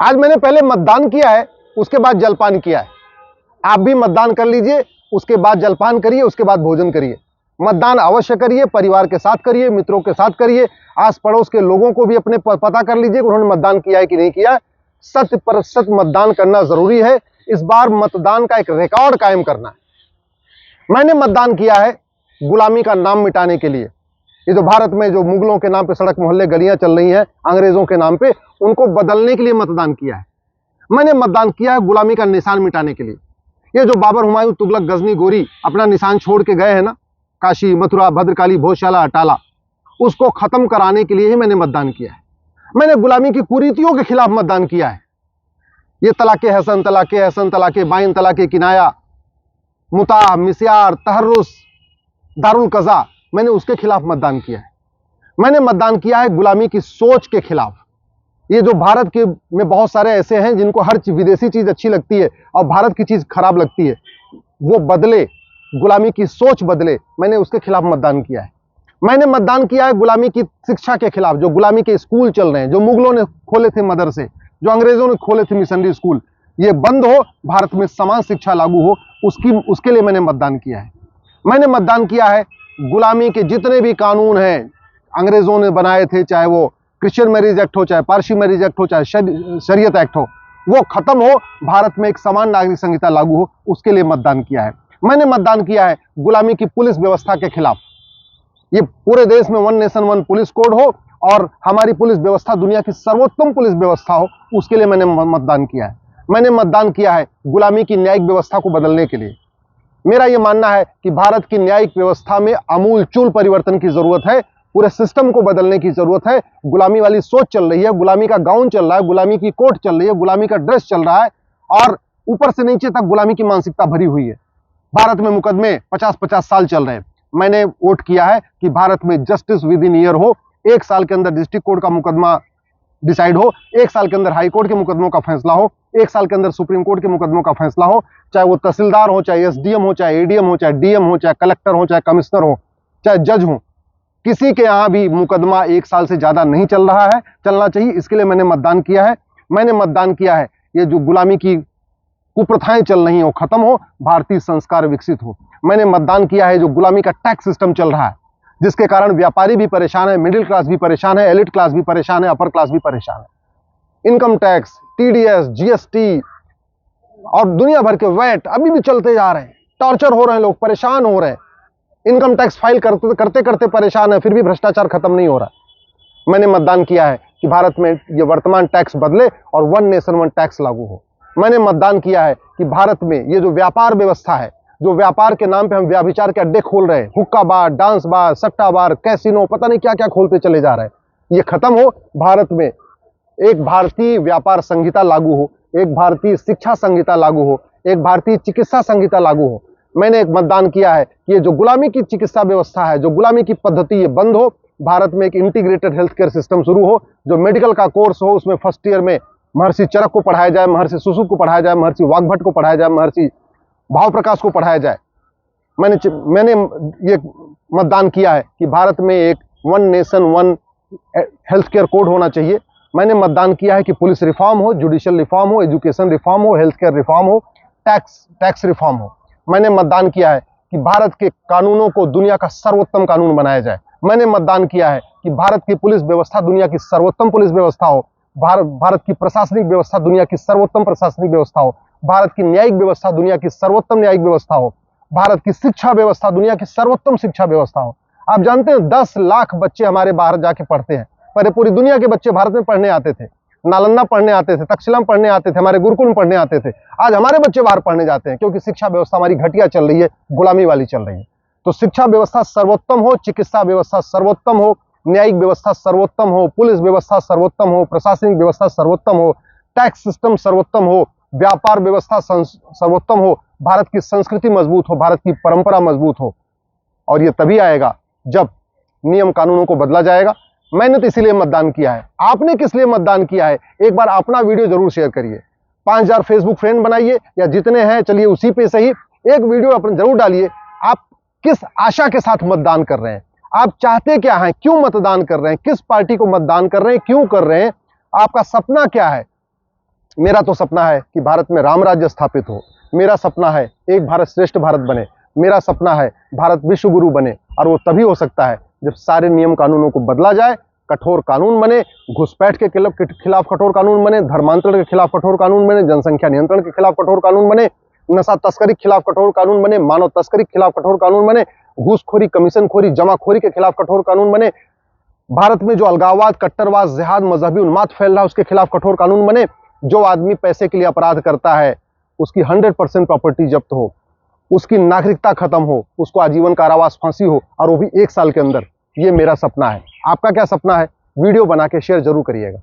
आज मैंने पहले मतदान किया है, उसके बाद जलपान किया है। आप भी मतदान कर लीजिए, उसके बाद जलपान करिए, उसके बाद भोजन करिए। मतदान अवश्य करिए, परिवार के साथ करिए, मित्रों के साथ करिए, आस पड़ोस के लोगों को भी अपने पता कर लीजिए कि उन्होंने मतदान किया है कि नहीं किया। 100% मतदान करना जरूरी है। इस बार मतदान का एक रिकॉर्ड कायम करना है। मैंने मतदान किया है गुलामी का नाम मिटाने के लिए। ये जो भारत में जो मुगलों के नाम पे सड़क मोहल्ले गलियां चल रही हैं, अंग्रेजों के नाम पे, उनको बदलने के लिए मतदान किया है। मैंने मतदान किया है गुलामी का निशान मिटाने के लिए। ये जो बाबर, हुमायूं, तुगलक, गजनी, गोरी अपना निशान छोड़ के गए हैं ना, काशी, मथुरा, भद्रकाली, भोजशाला, अटाला, उसको खत्म कराने के लिए ही मैंने मतदान किया है। मैंने गुलामी की कुरीतियों के खिलाफ मतदान किया है। ये तलाके हसन, तलाके हसन, तलाके बाइन, तलाके किनाया, मुता, मिस्यार, तहर्रुस, दारुल कज़ा, मैंने उसके खिलाफ मतदान किया है। मैंने मतदान किया है गुलामी की सोच के खिलाफ। ये जो भारत के में बहुत सारे ऐसे हैं जिनको हर विदेशी चीज अच्छी लगती है और भारत की चीज खराब लगती है, वो बदले, गुलामी की सोच बदले, मैंने उसके खिलाफ मतदान किया है। मैंने मतदान किया है गुलामी की शिक्षा के खिलाफ। जो गुलामी के स्कूल चल रहे हैं, जो मुगलों ने खोले थे मदरसे, जो अंग्रेजों ने खोले थे मिशनरी स्कूल, ये बंद हो, भारत में समान शिक्षा लागू हो, उसके लिए मैंने मतदान किया है। मैंने मतदान किया है गुलामी के जितने भी कानून हैं अंग्रेजों ने बनाए थे, चाहे वो क्रिश्चियन मैरिज एक्ट हो, चाहे पारसी मैरिज एक्ट हो, चाहे शरीयत एक्ट हो, वो खत्म हो, भारत में एक समान नागरिक संहिता लागू हो, उसके लिए मतदान किया है। मैंने मतदान किया है गुलामी की पुलिस व्यवस्था के खिलाफ। ये पूरे देश में 1 नेशन 1 पुलिस कोड हो और हमारी पुलिस व्यवस्था दुनिया की सर्वोत्तम पुलिस व्यवस्था हो, उसके लिए मैंने मतदान किया है। मैंने मतदान किया है गुलामी की न्यायिक व्यवस्था को बदलने के लिए। मेरा यह मानना है कि भारत की न्यायिक व्यवस्था में आमूलचूल परिवर्तन की जरूरत है, पूरे सिस्टम को बदलने की जरूरत है। गुलामी वाली सोच चल रही है, गुलामी का गाउन चल रहा है, गुलामी की कोट चल रही है, गुलामी का ड्रेस चल रहा है और ऊपर से नीचे तक गुलामी की मानसिकता भरी हुई है। भारत में मुकदमे 50-50 साल चल रहे हैं। मैंने वोट किया है कि भारत में जस्टिस विद इन ईयर हो, 1 साल के अंदर डिस्ट्रिक्ट कोर्ट का मुकदमा डिसाइड हो, 1 साल के अंदर हाई कोर्ट के मुकदमों का फैसला हो, 1 साल के अंदर सुप्रीम कोर्ट के मुकदमों का फैसला हो, चाहे वो तहसीलदार हो, चाहे एसडीएम हो, चाहे एडीएम हो, चाहे डीएम हो, चाहे कलेक्टर हो, चाहे कमिश्नर हो, चाहे जज हो, किसी के यहां भी मुकदमा 1 साल से ज्यादा नहीं चल रहा है, चलना चाहिए। इसके लिए मैंने मतदान किया है। मैंने मतदान किया है ये जो गुलामी की कुप्रथाएं चल रही हैं वो खत्म हो, भारतीय संस्कार विकसित हो। मैंने मतदान किया है जो गुलामी का टैक्स सिस्टम चल रहा है, जिसके कारण व्यापारी भी परेशान है, मिडिल क्लास भी परेशान है, एलिट क्लास भी परेशान है, अपर क्लास भी परेशान है। इनकम टैक्स, टीडीएस, जीएसटी और दुनिया भर के वैट अभी भी चलते जा रहे हैं। टॉर्चर हो रहे हैं, लोग परेशान हो रहे हैं, इनकम टैक्स फाइल करते करते परेशान है, फिर भी भ्रष्टाचार खत्म नहीं हो रहा। मैंने मतदान किया है कि भारत में ये वर्तमान टैक्स बदले और 1 नेशन 1 टैक्स लागू हो। मैंने मतदान किया है कि भारत में ये जो व्यापार व्यवस्था है, जो व्यापार के नाम पे हम व्याभिचार के अड्डे खोल रहे हैं, हुक्का बार, डांस बार, सट्टा बार, कैसीनो, पता नहीं क्या क्या खोलते चले जा रहे हैं, ये खत्म हो। भारत में एक भारतीय व्यापार संहिता लागू हो, एक भारतीय शिक्षा संहिता लागू हो, एक भारतीय चिकित्सा संहिता लागू हो। मैंने एक मतदान किया है कि ये जो गुलामी की चिकित्सा व्यवस्था है, जो गुलामी की पद्धति, ये बंद हो। भारत में एक इंटीग्रेटेड हेल्थ केयर सिस्टम शुरू हो, जो मेडिकल का कोर्स हो, उसमें फर्स्ट ईयर में महर्षि चरक को पढ़ाया जाए, महर्षि सुश्रुत को पढ़ाया जाए, महर्षि वाग्भट को पढ़ाया जाए, महर्षि भाव प्रकाश को पढ़ाया जाए। मैंने ये मतदान किया है कि भारत में एक 1 नेशन 1 हेल्थ केयर कोड होना चाहिए। मैंने मतदान किया है कि पुलिस रिफॉर्म हो, जुडिशियल रिफॉर्म हो, एजुकेशन रिफॉर्म हो, हेल्थ केयर रिफॉर्म हो, टैक्स रिफॉर्म हो। मैंने मतदान किया है कि भारत के कानूनों को दुनिया का सर्वोत्तम कानून बनाया जाए। मैंने मतदान किया है कि भारत की पुलिस व्यवस्था दुनिया की सर्वोत्तम पुलिस व्यवस्था हो, भारत की प्रशासनिक व्यवस्था दुनिया की सर्वोत्तम प्रशासनिक व्यवस्था हो, भारत की न्यायिक व्यवस्था दुनिया की सर्वोत्तम न्यायिक व्यवस्था हो, भारत की शिक्षा व्यवस्था दुनिया की सर्वोत्तम शिक्षा व्यवस्था हो। आप जानते हैं 10 लाख बच्चे हमारे बाहर जाके पढ़ते हैं, पर पूरी दुनिया के बच्चे भारत में पढ़ने आते थे, नालंदा पढ़ने आते थे, तक्षशिला पढ़ने आते थे, हमारे गुरुकुल में पढ़ने आते थे। आज हमारे बच्चे बाहर पढ़ने जाते हैं क्योंकि शिक्षा व्यवस्था हमारी घटिया चल रही है, गुलामी वाली चल रही है। तो शिक्षा व्यवस्था सर्वोत्तम हो, चिकित्सा व्यवस्था सर्वोत्तम हो, न्यायिक व्यवस्था सर्वोत्तम हो, पुलिस व्यवस्था सर्वोत्तम हो, प्रशासनिक व्यवस्था सर्वोत्तम हो, टैक्स सिस्टम सर्वोत्तम हो, व्यापार व्यवस्था सर्वोत्तम हो, भारत की संस्कृति मजबूत हो, भारत की परंपरा मजबूत हो। और ये तभी आएगा जब नियम कानूनों को बदला जाएगा। मैंने तो इसीलिए मतदान किया है। आपने किस लिए मतदान किया है? एक बार अपना वीडियो जरूर शेयर करिए। 5000 फेसबुक फ्रेंड बनाइए या जितने हैं, चलिए उसी पे सही एक वीडियो अपने जरूर डालिए। आप किस आशा के साथ मतदान कर रहे हैं? आप चाहते क्या हैं? क्यों मतदान कर रहे हैं? किस पार्टी को मतदान कर रहे हैं? क्यों कर रहे हैं? आपका सपना क्या है? मेरा तो सपना है कि भारत में राम राज्य स्थापित हो। मेरा सपना है एक भारत श्रेष्ठ भारत बने। मेरा सपना है भारत विश्व गुरु बने, और वो तभी हो सकता है जब सारे नियम कानूनों को बदला जाए, कठोर कानून बने, घुसपैठ के खिलाफ कठोर कानून बने, धर्मांतरण के खिलाफ कठोर कानून बने, जनसंख्या नियंत्रण के खिलाफ कठोर कानून बने, नशा तस्करी के खिलाफ कठोर कानून बने, मानव तस्करी के खिलाफ कठोर कानून बने, घूसखोरी, कमीशनखोरी, जमाखोरी के खिलाफ कठोर कानून बने। भारत में जो अलगाववाद, कट्टरवाद, जिहाद, मजहबी उन्माद फैल रहा है उसके खिलाफ कठोर कानून बने। जो आदमी पैसे के लिए अपराध करता है उसकी 100% प्रॉपर्टी जब्त हो, उसकी नागरिकता खत्म हो, उसको आजीवन कारावास, फांसी हो, और वो भी 1 साल के अंदर। ये मेरा सपना है। आपका क्या सपना है? वीडियो बना के शेयर जरूर करिएगा।